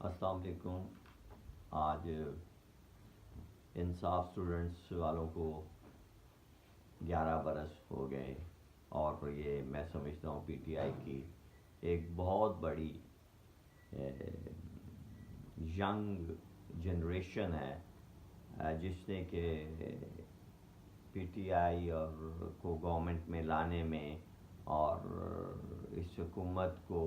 السلام علیکم. آج انصاف اسٹوڈنٹس والوں کو 11 برس ہو گئے اور یہ میں سمجھتا ہوں پی ٹی آئی کی ایک بہت بڑی ینگ جنریشن ہے جس نے کہ پی ٹی آئی اور کو گورنمنٹ میں لانے میں اور اس حکومت کو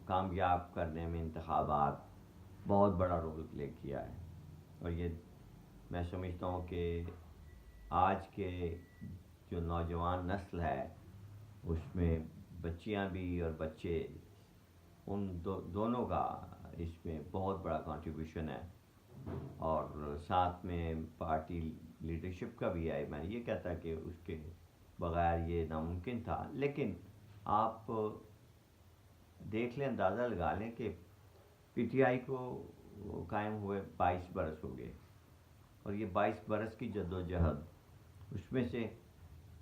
کامیاب کرنے میں انتخابات بہت بڑا رول پلے کیا ہے. اور یہ میں سمجھتا ہوں کہ آج کے جو نوجوان نسل ہے اس میں بچیاں بھی اور بچے ان دونوں کا اس میں بہت بڑا کنٹریبیوشن ہے. اور ساتھ میں پارٹی لیڈرشپ کا بھی ہے. میں یہ کہتا کہ اس کے بغیر یہ ناممکن تھا، لیکن آپ دیکھ لیں، اندازہ لگا لیں کہ پی ٹی آئی کو قائم ہوئے 22 برس ہو گئے، اور یہ 22 برس کی جد و جہد، اس میں سے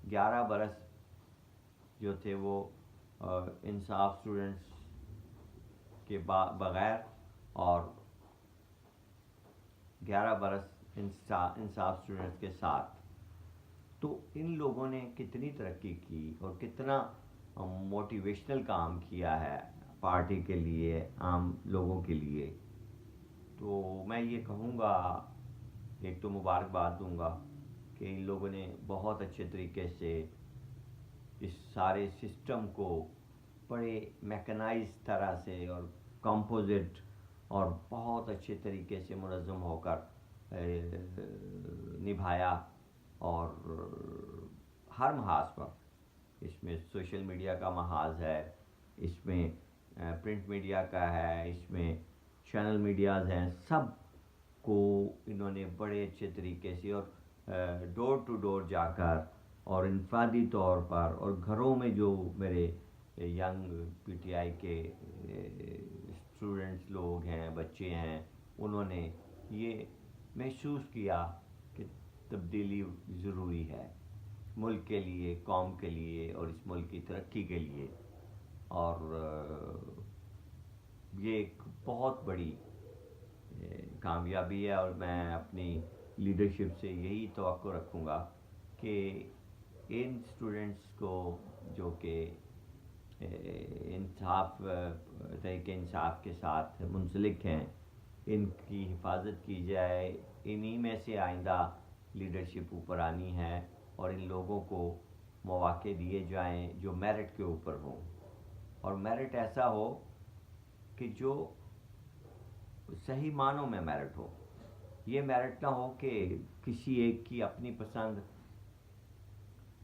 11 برس جو تھے وہ انصاف اسٹوڈنٹس کے بغیر، اور 11 برس انصاف اسٹوڈنٹس کے ساتھ. تو ان لوگوں نے کتنی ترقی کی اور کتنا موٹیویشنل کام کیا ہے پارٹی کے لیے، عام لوگوں کے لیے. تو میں یہ کہوں گا، ایک تو مبارکباد دوں گا کہ ان لوگوں نے بہت اچھے طریقے سے اس سارے سسٹم کو بڑے میکنائز طرح سے اور کمپوزٹ اور بہت اچھے طریقے سے منظم ہو کر نبھایا. اور ہر محاذ پر، اس میں سوشل میڈیا کا محاذ ہے، اس میں پرنٹ میڈیا کا ہے، اس میں چینل میڈیاز ہیں، سب کو انہوں نے بڑے اچھے طریقے سے اور ڈور ٹو ڈور جا کر اور انفرادی طور پر اور گھروں میں جو میرے ینگ پی ٹی آئی کے اسٹوڈنٹس لوگ ہیں، بچے ہیں، انہوں نے یہ محسوس کیا کہ تبدیلی ضروری ہے ملک کے لیے، قوم کے لیے اور اس ملک کی ترقی کے لیے. اور یہ ایک بہت بڑی کامیابی ہے. اور میں اپنی لیڈرشپ سے یہی توقع رکھوں گا کہ ان اسٹوڈنٹس کو جو کہ انصاف، تحریک انصاف کے ساتھ منسلک ہیں، ان کی حفاظت کی جائے. انہی میں سے آئندہ لیڈرشپ اوپر آنی ہے، اور ان لوگوں کو مواقع دیے جائیں جو میرٹ کے اوپر ہوں، اور میرٹ ایسا ہو کہ جو صحیح معنوں میں میرٹ ہو. یہ میرٹ نہ ہو کہ کسی ایک کی اپنی پسند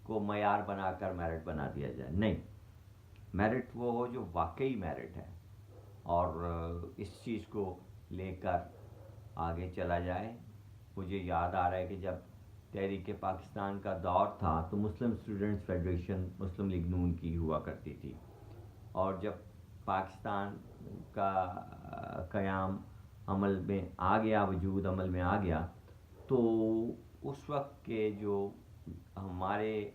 کو معیار بنا کر میرٹ بنا دیا جائے. نہیں، میرٹ وہ ہو جو واقعی میرٹ ہے، اور اس چیز کو لے کر آگے چلا جائے. مجھے یاد آ رہا ہے کہ جب تحریک پاکستان کا دور تھا تو مسلم اسٹوڈنٹس فیڈریشن مسلم لیگ نون کی ہوا کرتی تھی، اور جب پاکستان کا قیام عمل میں آ گیا، وجود عمل میں آ گیا، تو اس وقت کے جو ہمارے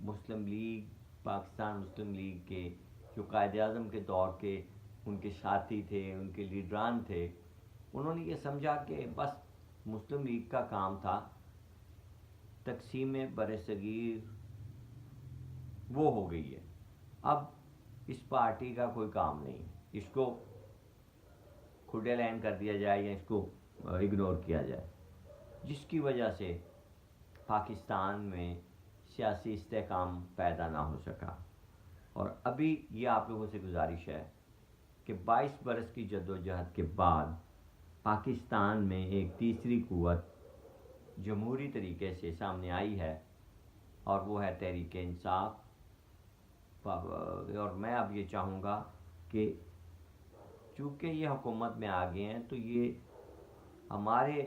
مسلم لیگ، پاکستان مسلم لیگ کے جو قائد اعظم کے دور کے ان کے ساتھی تھے، ان کے لیڈران تھے، انہوں نے یہ سمجھا کہ بس مسلم لیگ کا کام تھا تقسیم بر صغیر وہ ہو گئی ہے، اب اس پارٹی کا کوئی کام نہیں، اس کو کھڈے لین کر دیا جائے یا اس کو اگنور کیا جائے. جس کی وجہ سے پاکستان میں سیاسی استحکام پیدا نہ ہو سکا. اور ابھی یہ آپ لوگوں سے گزارش ہے کہ 22 برس کی جد و جہد کے بعد پاکستان میں ایک تیسری قوت جمہوری طریقے سے سامنے آئی ہے، اور وہ ہے تحریک انصاف. اور میں اب یہ چاہوں گا کہ چونکہ یہ حکومت میں آ گئے ہیں تو یہ ہمارے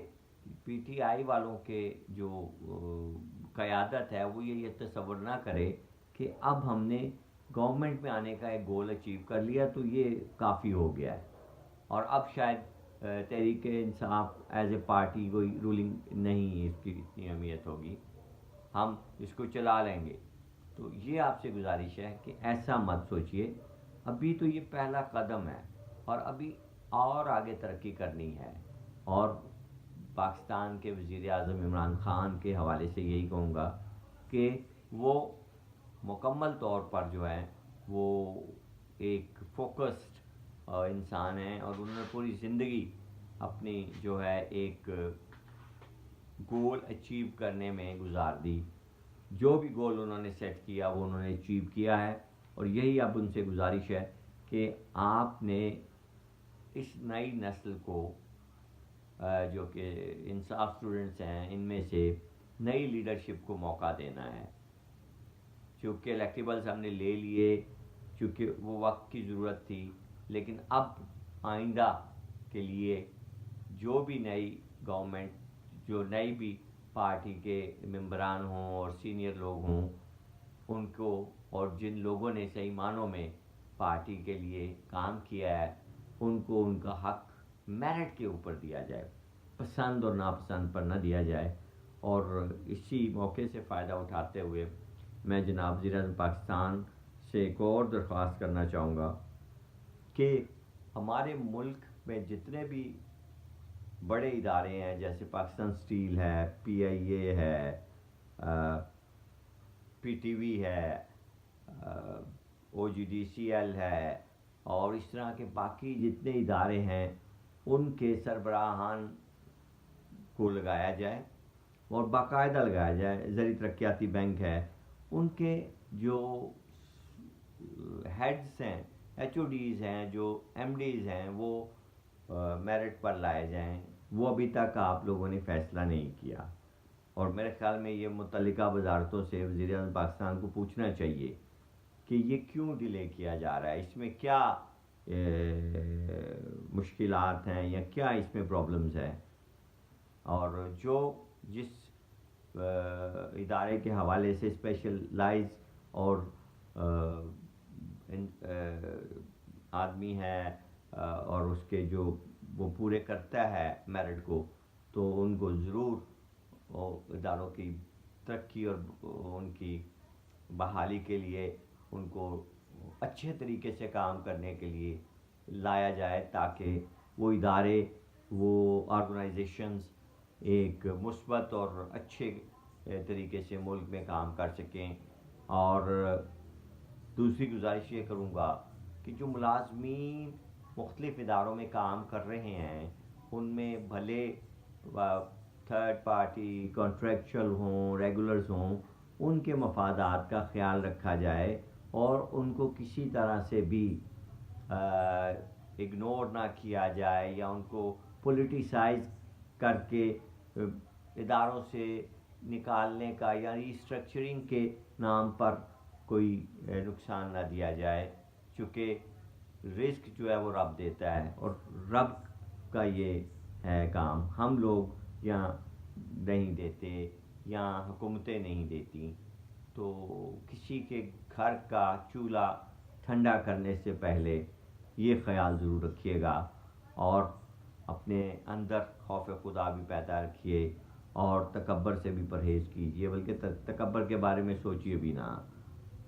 پی ٹی آئی والوں کے جو قیادت ہے وہ یہ تصور نہ کرے کہ اب ہم نے گورنمنٹ میں آنے کا ایک گول اچیو کر لیا تو یہ کافی ہو گیا ہے، اور اب شاید Tehreek Insaf as a party کوئی رولنگ نہیں، اس کی اتنی اہمیت ہوگی، ہم اس کو چلا لیں گے. تو یہ آپ سے گزارش ہے کہ ایسا مت سوچئے. ابھی تو یہ پہلا قدم ہے، اور ابھی اور آگے ترقی کرنی ہے. اور پاکستان کے وزیر اعظم عمران خان کے حوالے سے یہی کہوں گا کہ وہ مکمل طور پر جو ہے وہ ایک فوکسڈ انسان ہیں، اور انہوں نے پوری زندگی اپنی جو ہے ایک گول اچیو کرنے میں گزار دی. جو بھی گول انہوں نے سیٹ کیا وہ انہوں نے اچیو کیا ہے. اور یہی اب ان سے گزارش ہے کہ آپ نے اس نئی نسل کو جو کہ انصاف اسٹوڈنٹس ہیں ان میں سے نئی لیڈرشپ کو موقع دینا ہے. چونکہ الیکٹیبلز ہم نے لے لیے، چونکہ وہ وقت کی ضرورت تھی، لیکن اب آئندہ کے لیے جو بھی نئی گورنمنٹ، جو نئی بھی پارٹی کے ممبران ہوں اور سینئر لوگ ہوں، ان کو، اور جن لوگوں نے صحیح معنوں میں پارٹی کے لیے کام کیا ہے، ان کو ان کا حق میرٹ کے اوپر دیا جائے، پسند اور ناپسند پر نہ دیا جائے. اور اسی موقع سے فائدہ اٹھاتے ہوئے میں جناب وزیر اعظم پاکستان سے ایک اور درخواست کرنا چاہوں گا کہ ہمارے ملک میں جتنے بھی بڑے ادارے ہیں، جیسے پاکستان اسٹیل ہے، PIA ہے، PTV ہے، OGDCL ہے، اور اس طرح کے باقی جتنے ادارے ہیں، ان کے سربراہان کو لگایا جائے اور باقاعدہ لگایا جائے. زرعی ترقیاتی بینک ہے، ان کے جو ہیڈز ہیں، HODs ہیں، جو MDs ہیں، وہ میرٹ پر لائے جائیں. وہ ابھی تک آپ لوگوں نے فیصلہ نہیں کیا، اور میرے خیال میں یہ متعلقہ وزارتوں سے وزیر اعظم پاکستان کو پوچھنا چاہیے کہ یہ کیوں ڈیلے کیا جا رہا ہے، اس میں کیا مشکلات ہیں یا کیا اس میں پرابلمز ہیں. اور جس ادارے کے حوالے سے اسپیشلائز اور آدمی ہے، اور اس کے جو وہ پورے کرتا ہے میرٹ کو، تو ان کو ضرور اداروں کی ترقی اور ان کی بحالی کے لیے ان کو اچھے طریقے سے کام کرنے کے لیے لایا جائے، تاکہ وہ ادارے، وہ آرگنائزیشنز ایک مثبت اور اچھے طریقے سے ملک میں کام کر سکیں. اور دوسری گزارش یہ کروں گا کہ جو ملازمین مختلف اداروں میں کام کر رہے ہیں، ان میں بھلے تھرڈ پارٹی کانٹریکچل ہوں، ریگولرز ہوں، ان کے مفادات کا خیال رکھا جائے اور ان کو کسی طرح سے بھی اگنور نہ کیا جائے یا ان کو پولیٹیسائز کر کے اداروں سے نکالنے کا یا ریسٹرکچرنگ کے نام پر کوئی نقصان نہ دیا جائے. چونکہ رزق جو ہے وہ رب دیتا ہے، اور رب کا یہ ہے کام، ہم لوگ یہاں نہیں دیتے یا حکومتیں نہیں دیتی. تو کسی کے گھر کا چولہا ٹھنڈا کرنے سے پہلے یہ خیال ضرور رکھیے گا، اور اپنے اندر خوف خدا بھی پیدا رکھیے، اور تکبر سے بھی پرہیز کیجیے، بلکہ تکبر کے بارے میں سوچیے بھی نہ.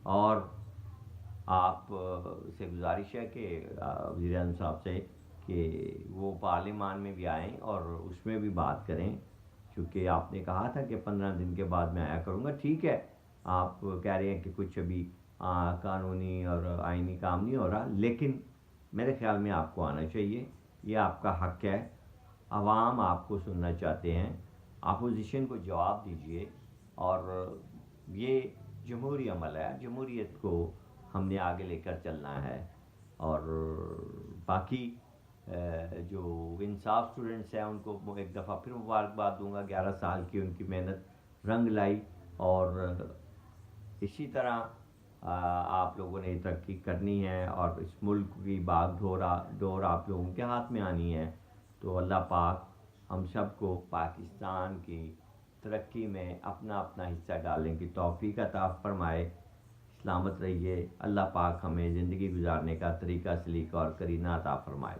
اور آپ سے گزارش ہے کہ وزیر اعظم صاحب سے کہ وہ پارلیمان میں بھی آئیں اور اس میں بھی بات کریں، چونکہ آپ نے کہا تھا کہ 15 دن کے بعد میں آیا کروں گا. ٹھیک ہے، آپ کہہ رہے ہیں کہ کچھ ابھی قانونی اور آئینی کام نہیں ہو رہا، لیکن میرے خیال میں آپ کو آنا چاہیے، یہ آپ کا حق ہے. عوام آپ کو سننا چاہتے ہیں، اپوزیشن کو جواب دیجیے. اور یہ جمہوری عمل ہے، جمہوریت کو ہم نے آگے لے کر چلنا ہے. اور باقی جو انصاف اسٹوڈنٹس ہیں ان کو ایک دفعہ پھر مبارکباد دوں گا، 11 سال کی ان کی محنت رنگ لائی، اور اسی طرح آپ لوگوں نے ترقی کرنی ہے، اور اس ملک کی باغ ڈور آپ لوگوں کے ہاتھ میں آنی ہے. تو اللہ پاک ہم سب کو پاکستان کی ترقی میں اپنا اپنا حصہ ڈالنے کی توفیق عطا فرمائے. سلامت رہیے. اللہ پاک ہمیں زندگی گزارنے کا طریقہ سلیقہ اور کرینہ عطا فرمائے.